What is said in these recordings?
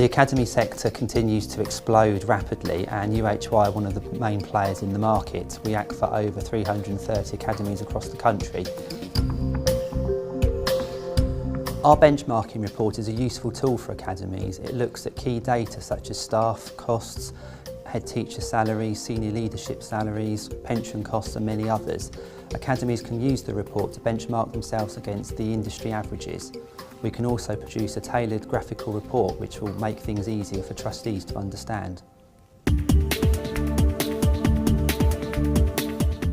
The academy sector continues to explode rapidly, and UHY are one of the main players in the market. We act for over 330 academies across the country. Our benchmarking report is a useful tool for academies. It looks at key data such as staff costs, head teacher salaries, senior leadership salaries, pension costs and many others. Academies can use the report to benchmark themselves against the industry averages. We can also produce a tailored graphical report which will make things easier for trustees to understand.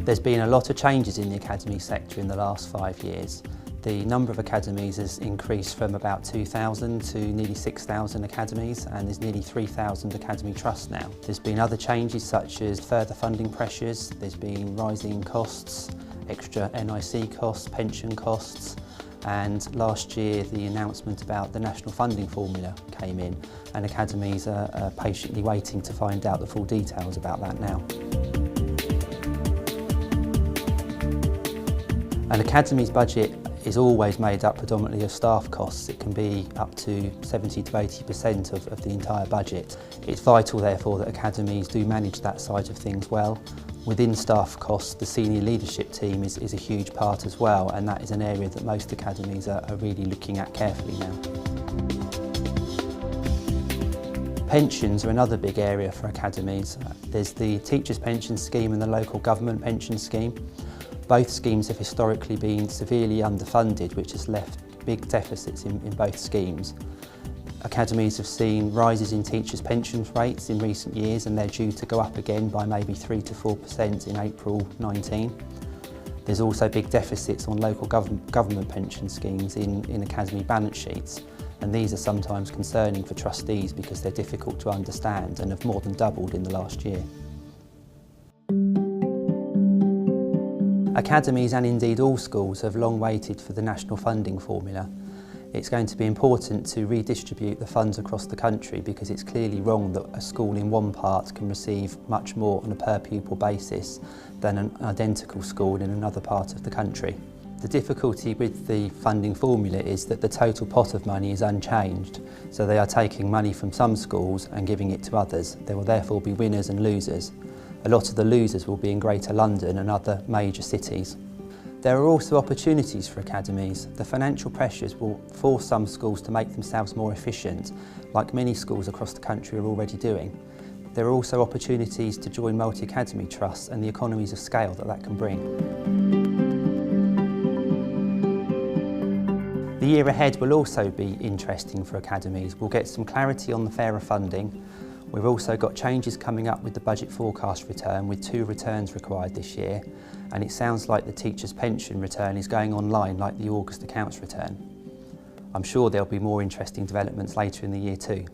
There's been a lot of changes in the academy sector in the last 5 years. The number of academies has increased from about 2,000 to nearly 6,000 academies, and there's nearly 3,000 academy trusts now. There's been other changes such as further funding pressures, there's been rising costs, extra NIC costs, pension costs, and last year the announcement about the national funding formula came in, and academies are patiently waiting to find out the full details about that now. An academy's budget is always made up predominantly of staff costs. It can be up to 70 to 80% of the entire budget. It's vital therefore that academies do manage that side of things well. Within staff costs, the senior leadership team is a huge part as well, and that is an area that most academies are really looking at carefully now. Pensions are another big area for academies. There's the teachers' pension scheme and the local government pension scheme. Both schemes have historically been severely underfunded, which has left big deficits in both schemes. Academies have seen rises in teachers' pension rates in recent years, and they're due to go up again by maybe 3 to 4% in April 19. There's also big deficits on local government pension schemes in academy balance sheets, and these are sometimes concerning for trustees because they're difficult to understand and have more than doubled in the last year. Academies and indeed all schools have long waited for the national funding formula. It's going to be important to redistribute the funds across the country because it's clearly wrong that a school in one part can receive much more on a per pupil basis than an identical school in another part of the country. The difficulty with the funding formula is that the total pot of money is unchanged, so they are taking money from some schools and giving it to others. There will therefore be winners and losers. A lot of the losers will be in Greater London and other major cities. There are also opportunities for academies. The financial pressures will force some schools to make themselves more efficient, like many schools across the country are already doing. There are also opportunities to join multi-academy trusts and the economies of scale that can bring. The year ahead will also be interesting for academies. We'll get some clarity on the fairer funding. We've also got changes coming up with the budget forecast return, with 2 returns required this year, and it sounds like the teacher's pension return is going online like the August accounts return. I'm sure there'll be more interesting developments later in the year too.